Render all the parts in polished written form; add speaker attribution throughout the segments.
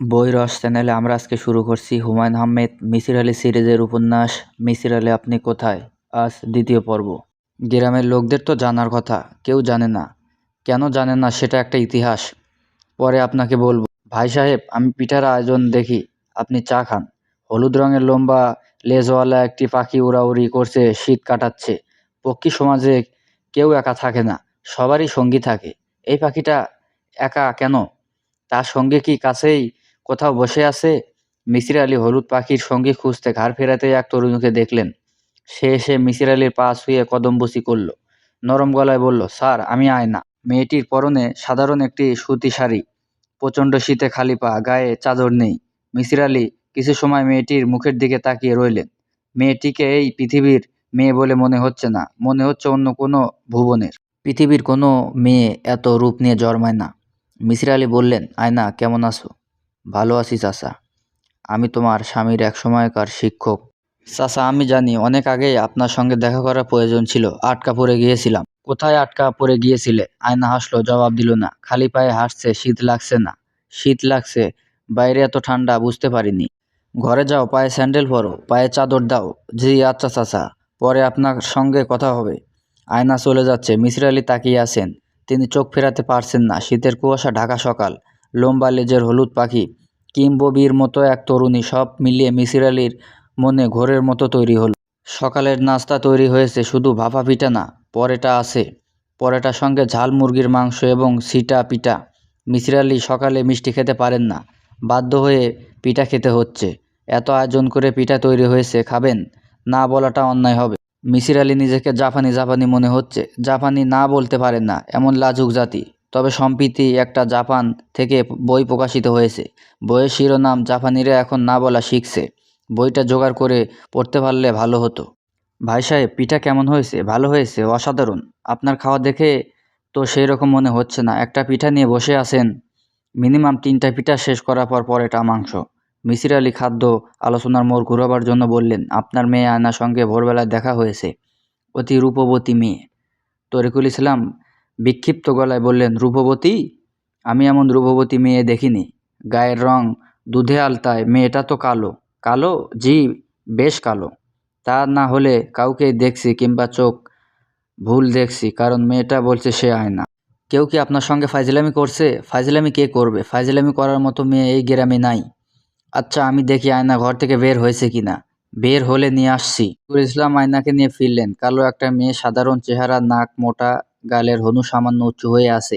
Speaker 1: বই রস চ্যানেলে আমরা আজকে শুরু করছি হুমায়ুন আহমেদ মিসির আলি সিরিজের উপন্যাস মিসির আলি আপনি কোথায়। আজ দ্বিতীয় পর্ব। গ্রামের লোকদের তো জানার কথা, কেউ জানে না। কেন জানে না সেটা একটা ইতিহাস, পরে আপনাকে বলবো। ভাই সাহেব, আমি পিঠার আয়োজন দেখি, আপনি চা খান। হলুদ রঙের লম্বা লেজওয়ালা একটি পাখি উড়াউড়ি করছে, শীত কাটাচ্ছে। পক্ষী সমাজে কেউ একা থাকে না, সবারই সঙ্গী থাকে। এই পাখিটা একা কেন? তার সঙ্গে কি কাছেই কোথাও বসে আছে? মিসির আলি হলুদ পাখির সঙ্গী খুঁজতে ঘাড় ফেরাতেই এক তরুণীকে দেখলেন। সে এসে মিসির আলির পা ছুঁয়ে কদমবুসি করল। নরম গলায় বলল, স্যার, আমি আয়না। মেয়েটির পরনে সাধারণ একটি সুতি শাড়ি, প্রচণ্ড শীতে খালি পা, গায়ে চাদর নেই। মিসির আলি কিছু সময় মেয়েটির মুখের দিকে তাকিয়ে রইলেন। মেয়েটিকে এই পৃথিবীর মেয়ে বলে মনে হচ্ছে না, মনে হচ্ছে অন্য কোনো ভুবনের। পৃথিবীর কোনো মেয়ে এত রূপ নিয়ে জন্মায় না। মিসির আলি বললেন, আয়না, কেমন আছো? ভালো আছি চাচা, আমি তোমার স্বামীর এক সময়কার শিক্ষক। চাচা, আমি জানি, অনেক আগেই আপনার সঙ্গে দেখা করার প্রয়োজন ছিল, আটকা পড়ে গিয়েছিলাম। কোথায় আটকা পড়ে গিয়েছিলে? আয়না হাসলো, জবাব দিল না। খালি পায়ে হাঁটছে, শীত লাগছে না? শীত লাগছে, বাইরে এত ঠান্ডা, বুঝতে পারিনি। ঘরে যাও, পায়ে স্যান্ডেল পরো, পায়ে চাদর দাও। জি আচ্ছা চাচা, পরে আপনার সঙ্গে কথা হবে। আয়না চলে যাচ্ছে। মিসির আলি তাকিয়ে আছেন, তিনি চোখ ফেরাতে পারছেন না। শীতের কুয়াশা ঢাকা সকাল, লম্বা লেজের হলুদ পাখি, কিংববির মতো এক তরুণী, সব মিলিয়ে মিসির আলির মনে ঘোরের মতো তৈরি হলো। সকালের নাস্তা তৈরি হয়েছে, শুধু ভাপা পিঠা না, পরেটা আছে। পরেটার সঙ্গে ঝাল মুরগির মাংস এবং সিটা পিঠা। মিসির আলি সকালে মিষ্টি খেতে পারেন না, বাধ্য হয়ে পিঠা খেতে হচ্ছে। এত আয়োজন করে পিঠা তৈরি হয়েছে, খাবেন না বলাটা অন্যায় হবে। মিসির আলি নিজেকে জাপানি জাপানি মনে হচ্ছে। জাপানি না বলতে পারেন না, এমন লাজুক জাতি। তবে সম্প্রতি একটা জাপান থেকে বই প্রকাশিত হয়েছে। বইয়ের শিরোনাম জাপানিরা এখন না বলা শিখছে। বইটা জোগাড় করে পড়তে পারলে ভালো হতো। ভাই সাহেব, পিঠা কেমন হয়েছে? ভালো হয়েছে, অসাধারণ। আপনার খাওয়া দেখে তো সেই রকম মনে হচ্ছে না। একটা পিঠা নিয়ে বসে আছেন। মিনিমাম 3টা পিঠা শেষ করার পর পরেটা মাংস। মিসির আলি খাদ্য আলোচনার মোড় ঘুরাবার জন্য বললেন, আপনার মেয়ে আয়নার সঙ্গে ভোরবেলায় দেখা হয়েছে। অতি রূপবতী মেয়ে। তরিকুল ইসলাম বিক্ষিপ্ত গলায় বললেন, রূপবতী? আমি এমন রূপবতী মেয়ে দেখিনি। গায়ের রং দুধে আলতায়, মেয়েটা তো কালো। কালো? জি, বেশ কালো। তা না হলে কাউকে দেখছি, কিংবা চোখ ভুল দেখছি, কারণ মেয়েটা বলছে সে আয়না। কেউ কি আপনার সঙ্গে ফাইজলামি করছে? ফাইজলামি কে করবে? ফাইজলামি করার মতো মেয়ে এই গ্রামে নাই। আচ্ছা, আমি দেখি আয়না ঘর থেকে বের হয়েছে কিনা। বের হলে নিয়ে আসছি। নূর ইসলাম আয়নাকে নিয়ে ফিরলেন। কালো একটা মেয়ে, সাধারণ চেহারা, নাক মোটা, গালের হনু সামান্য উঁচু হয়ে আছে।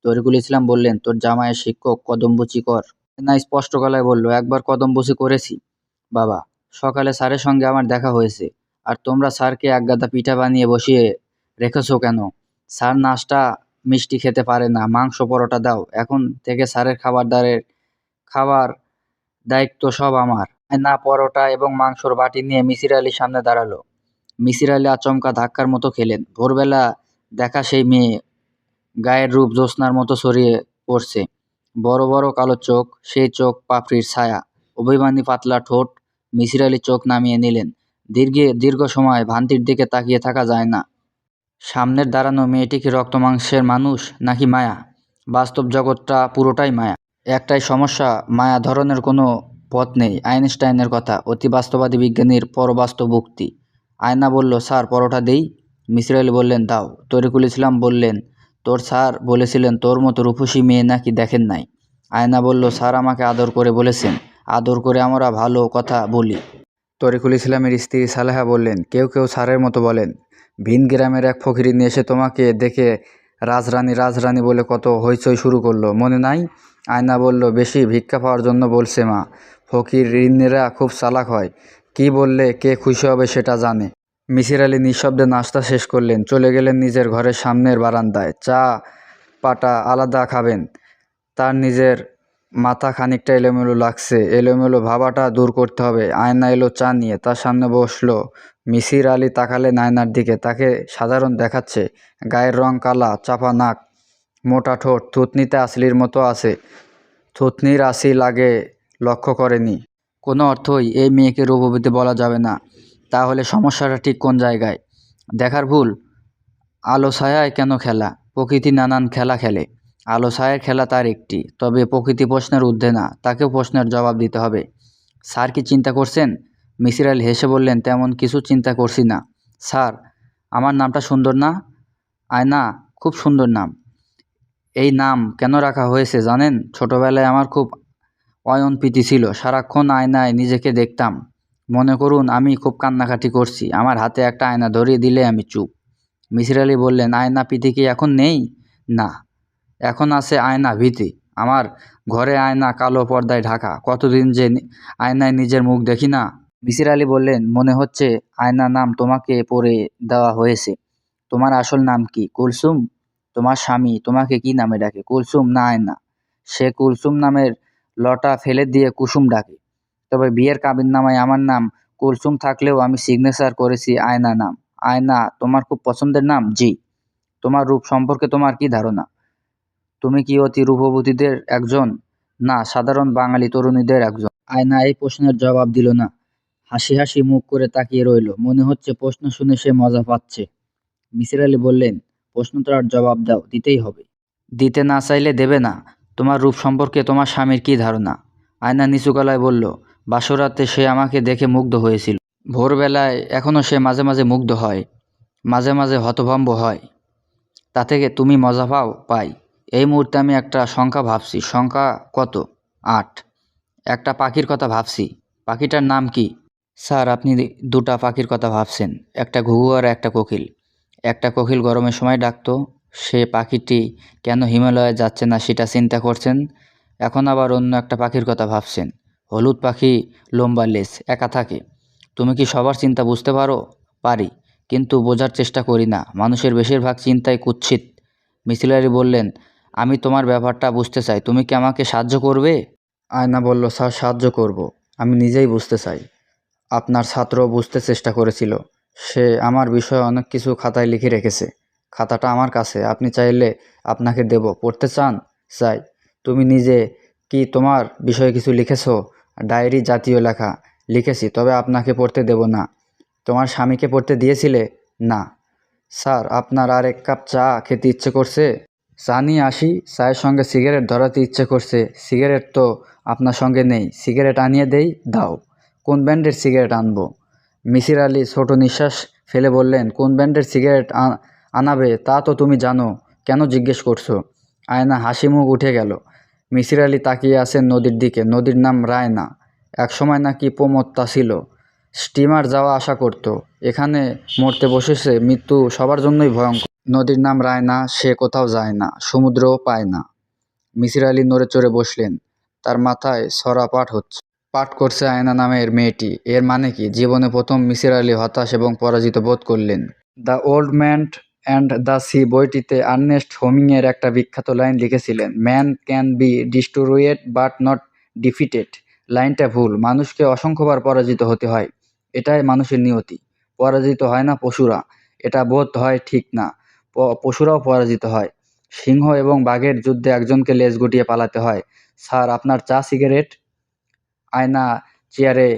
Speaker 1: তরিকুল ইসলাম বললেন, তোর জামাইয়ের শিক্ষক, কদমবুচি কর। আয়না স্পষ্ট গলায় বলল, একবার কদমবুচি করেছি বাবা। সকালে স্যারের সঙ্গে আমার দেখা হয়েছে। আর তোমরা স্যারকে একগাদা পিঠা বানিয়ে বসিয়ে রেখেছো কেন? স্যার নাস্তা মিষ্টি খেতে পারে না, মাংস পরোটা দাও। এখন থেকে স্যারের খাবার দায়িত্ব সব আমার। আয়না পরোটা এবং মাংসর বাটি নিয়ে মিসির আলির সামনে দাঁড়ালো। মিসির আলি আচমকা ধাক্কার মতো খেলেন। ভোরবেলা দেখা সেই মেয়ে, গায়ের রূপ জ্যোৎস্নার মতো ছড়িয়ে পড়ছে। বড় বড় কালো চোখ, সেই চোখ পাপড়ির ছায়া, অভিমানী পাতলা ঠোঁট। মিসির আলি চোখ নামিয়ে নিলেন। দীর্ঘ সময় ভ্রান্তির দিকে তাকিয়ে থাকা যায় না। সামনের দাঁড়ানো মেয়েটি কি রক্ত মাংসের মানুষ, নাকি মায়া? বাস্তব জগৎটা পুরোটাই মায়া। একটাই সমস্যা, মায়া ধরনের কোনো পথ নেই। আইনস্টাইনের কথা, অতি বাস্তববাদী বিজ্ঞানীর পরবাস্তব উক্তি। আয়না বলল, স্যার, পরোটা দেই? মিসির আলি বললেন, দাও। তরিকুল ইসলাম বললেন, তোর স্যার বলেছিলেন তোর মতো রূপসী মেয়ে নাকি দেখেন নাই। আয়না বলল, স্যার আমাকে আদর করে বলেছেন। আদর করে আমরা ভালো কথা বলি। তরিকুল ইসলামের স্ত্রী সালেহা বললেন, কেউ কেউ স্যারের মতো বলেন। ভিন গ্রামের এক ফকিরিনী এসে তোমাকে দেখে রাজরানী রাজরানী বলে কত হইচই শুরু করলো, মনে নাই? আয়না বলল, বেশি ভিক্ষা পাওয়ার জন্য বলছে মা। ফকিরিনীরা খুব চালাক হয়, কি বললে কে খুশি হবে সেটা জানে। মিসির আলি নিঃশব্দে নাস্তা শেষ করলেন, চলে গেলেন নিজের ঘরের সামনের বারান্দায়। চা পাটা আলাদা খাবেন। তার নিজের মাথা খানিকটা এলোমেলো লাগছে, এলোমেলো ভাবাটা দূর করতে হবে। আয়না এলো চা নিয়ে, তার সামনে বসলো। মিসির আলি তাকালেন আয়নার দিকে। তাকে সাধারণ দেখাচ্ছে। গায়ের রং কালা, চাপা নাক, মোটা ঠোঁট, থুতনিতে আঁচলির মতো আছে। থুতনির আঁচি লাগে লক্ষ্য করেনি। কোনো অর্থই এই মেয়েকে রূপবতী বলা যাবে না। তাহলে সমস্যাটা ঠিক কোন জায়গায়? দেখার ভুল? আলো ছায়ায় কেন খেলা? প্রকৃতি নানান খেলা খেলে। আলো ছায়ার খেলা তার একটি, তবে প্রকৃতি প্রশ্নের ঊর্ধ্বে না, তাকেও প্রশ্নের জবাব দিতে হবে। স্যার কি চিন্তা করছেন? মিসির আলি হেসে বললেন, তেমন কিছু চিন্তা করছি না। স্যার, আমার নামটা সুন্দর না? আয়না খুব সুন্দর নাম। এই নাম কেন রাখা হয়েছে জানেন? ছোটবেলায় আমার খুব অয়নপ্রীতি ছিল, সারাক্ষণ আয়নায় নিজেকে দেখতাম। মনে করুন আমি খুব কান্নাকাটি করছি, আমার হাতে একটা আয়না ধরিয়ে দিলে আমি চুপ। মিসির আলি বললেন, আয়না প্রীতি কি এখন নেই? না, এখন আছে আয়না ভীতি। আমার ঘরে আয়না কালো পর্দায় ঢাকা, কতদিন যে আয়নায় নিজের মুখ দেখি না। মিসির আলি বললেন, মনে হচ্ছে আয়না নাম তোমাকে পড়ে দেওয়া হয়েছে। তোমার আসল নাম কি? কুলসুম? তোমার স্বামী তোমাকে কি নামে ডাকে, কুলসুম না আয়না? সে কুলসুম নামের লটা ফেলে দিয়ে কুসুম ডাকে। তবে বিয়ের কাবিননামায় আমার নাম কুলসুম থাকলেও আমি সিগনেচার করেছি আয়না নাম। আয়না তোমার খুব পছন্দের নাম? জি। তোমার রূপ সম্পর্কে তোমার কি ধারণা? তুমি কি অতি রূপবতীদের একজন? না, সাধারণ বাঙালি তরুণীদের একজন। আয়না এই প্রশ্নের জবাব দিল না। হাসি হাসি মুখ করে তাকিয়ে রইল, মনে হচ্ছে প্রশ্ন শুনে সে মজা পাচ্ছে। মিসির আলি বললেন, প্রশ্নটার জবাব দাও, দিতেই হবে। দিতে না চাইলে দেবে না। তোমার রূপ সম্পর্কে তোমার স্বামীর কি ধারণা? আয়না নিচু গলায় বলল, বাসরাতে সে আমাকে দেখে মুগ্ধ হয়েছিল। ভোরবেলায় এখনও সে মাঝে মাঝে মুগ্ধ হয়, মাঝে মাঝে হতভম্ব হয়। তা থেকে তুমি মজা পাও? পাই। এই মুহূর্তে আমি একটা সংখ্যা ভাবছি। সংখ্যা কত? 8। একটা পাখির কথা ভাবছি। পাখিটার নাম কি? স্যার, আপনি দুটা পাখির কথা ভাবছেন, একটা ঘুঘু আর একটা কোকিল। একটা কোকিল গরমের সময় ডাকতো, সে পাখিটি কেন হিমালয়ে যাচ্ছে না সেটা চিন্তা করছেন। এখন আবার অন্য একটা পাখির কথা ভাবছেন, হলুদ পাখি, লম্বা লেজ, একা থাকে। তুমি কি সবার চিন্তা বুঝতে পারো? পারি, কিন্তু বোঝার চেষ্টা করি না। মানুষের বেশিরভাগ চিন্তাই কুৎসিত। মিসির আলি বললেন, আমি তোমার ব্যাপারটা বুঝতে চাই, তুমি কি আমাকে সাহায্য করবে? আয়না বলল, স্যার, সাহায্য করব। আমি নিজেই বুঝতে চাই। আপনার ছাত্র বুঝতে চেষ্টা করেছিল। সে আমার বিষয়ে অনেক কিছু খাতায় লিখে রেখেছে। খাতাটা আমার কাছে, আপনি চাইলে আপনাকে দেব। পড়তে চান? চাই। তুমি নিজে কি তোমার বিষয়ে কিছু লিখেছো? ডায়েরি জাতীয় লেখা লিখেছি, তবে আপনাকে পড়তে দেব না। তোমার স্বামীকে পড়তে দিয়েছিলে? না। স্যার, আপনার আর এক কাপ চা খেতে ইচ্ছে করছে? চা নিয়ে আসি। চায়ের সঙ্গে সিগারেট ধরাতে ইচ্ছে করছে। সিগারেট তো আপনার সঙ্গে নেই, সিগারেট আনিয়ে দেই, দাও। কোন ব্র্যান্ডের সিগারেট আনবো? মিসির আলি ছোট নিঃশ্বাস ফেলে বললেন, কোন ব্র্যান্ডের সিগারেট আনাবে তা তো তুমি জানো, কেন জিজ্ঞেস করছো? আয়না হাসি মুখ উঠে গেল। মিসির আলি তাকিয়ে আছেন নদীর দিকে। নদীর নাম রায়না। একসময় নাকি প্রমত্তা ছিল, স্টিমার যাওয়া আসা করত। এখানে মরতে বসেছে, মৃত্যু সবার জন্যই ভয়ঙ্কর। নদীর নাম রায়না, সে কোথাও যায় না, সমুদ্রও পায় না। মিসির আলি নড়ে চড়ে বসলেন, তার মাথায় ছড়া পাঠ হচ্ছে। পাঠ করছে আয়না নামের মেয়েটি। এর মানে কি? জীবনে প্রথম মিসির আলি হতাশ এবং পরাজিত বোধ করলেন। The old man and the sea বইটিতে আর্নেস্ট হেমিংওয়ের একটা বিখ্যাত লাইন লিখেছিলেন, man can be destroyed but not defeated. লাইনটা ভুল। মানুষকে অসংখ্যবার পরাজিত হতে হয়, এটাই মানুষের নিয়তি। পরাজিত হয় না পশুরা, এটা বোধ হয় ঠিক না। পশুরাও পরাজিত হয়। সিংহ এবং বাঘের যুদ্ধে একজনকে লেজ গুটিয়ে পালাতে হয়। স্যার, আপনার চা সিগারেট? আয়না চেয়ারে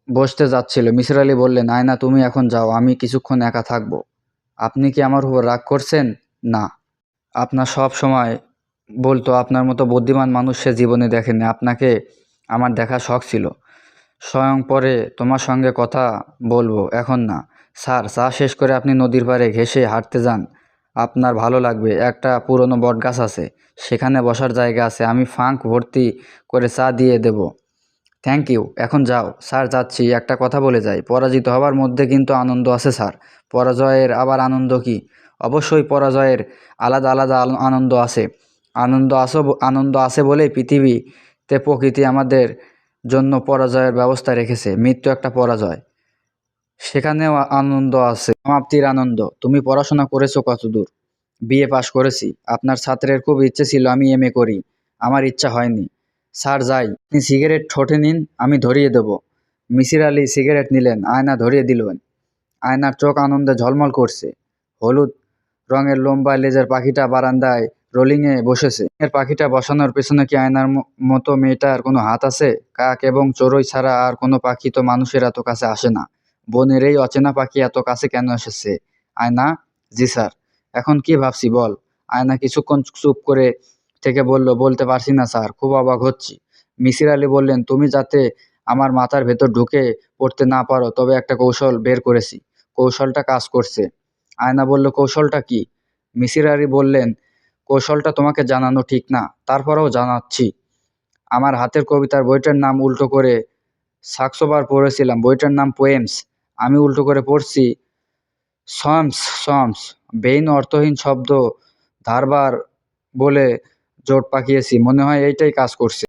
Speaker 1: বসতে যাচ্ছিল। মিসির আলি বললেন, আয়না তুমি এখন যাও, আমি কিছুক্ষণ একা থাকবো। আপনি কি আমার উপর রাগ করছেন? না। আপনার সব সময় বলতো আপনার মতো বুদ্ধিমান মানুষ সে জীবনে দেখেনি। আপনাকে আমার দেখা শখ ছিল। স্বয়ং পরে তোমার সঙ্গে কথা বলবো, এখন না। স্যার, চা শেষ করে আপনি নদীর পাড়ে ঘেঁষে হাঁটতে যান, আপনার ভালো লাগবে। একটা পুরনো বটগাছ আছে, সেখানে বসার জায়গা আছে, আমি ফাঁক ভর্তি করে চা দিয়ে দেব। থ্যাংক ইউ, এখন যাও। স্যার, যাচ্ছি। একটা কথা বলে যাই, পরাজিত হবার মধ্যে কিন্তু আনন্দ আছে স্যার। পরাজয়ের আবার আনন্দ কি? অবশ্যই পরাজয়ের আলাদা আলাদা আনন্দ আছে। আনন্দ আছে বলেই পৃথিবীতে প্রকৃতি আমাদের জন্য পরাজয়ের ব্যবস্থা রেখেছে। মৃত্যু একটা পরাজয়, সেখানেও আনন্দ আছে, সমাপ্তির আনন্দ। তুমি পড়াশোনা করেছো কতদূর? বিএ পাশ করেছি। আপনার ছাত্রের খুব ইচ্ছে ছিল আমি এমএ করি, আমার ইচ্ছা হয়নি। স্যার, যাই। আপনি সিগারেট ঠোঁটে নিন, আমি ধরিয়ে দেব। মিসির আলি সিগারেট নিলেন, আয়না ধরিয়ে দিলেন। আয়নার চোখ আনন্দে ঝলমল করছে। হলুদ রঙের লম্বা লেজের পাখিটা বারান্দায় রোলিংয়ে বসেছে। এর পাখিটা বসানোর পেছনে কি আয়নার মতো মেয়েটার কোনো হাত আছে? কাক এবং চড়ুই ছাড়া আর কোনো পাখি তো মানুষের এত কাছে আসে না। বনের এই অচেনা পাখি এত কাছে কেন এসেছে? আয়না? জি স্যার। এখন কি ভাবছি বল? আয়না কিছুক্ষণ চুপ করে থেকে বলল, বলতে পারছি না স্যার, খুব অবাক হচ্ছি। মিসির আলি বললেন, তুমি যাতে আমার মাথার ভেতর ঢুকে পড়তে না পারো তবে একটা কৌশল বের করেছি। কৌশলটা কাজ করছে। আয়না বলল, কৌশলটা কি? মিসির আলি বললেন, কৌশলটা তোমাকে জানানো ঠিক না, তারপরেও জানাচ্ছি। আমার হাতের কবিতার বইটার নাম উল্টো করে 600 বার পড়েছিলাম। বইটার নাম পোয়েমস। আমি উল্টো করে পড়ছি সমস সমস। বেইন অর্থহীন শব্দ ধারবার বলে জোট পাকিয়েছি। মনে হয় এইটাই কাজ করছে।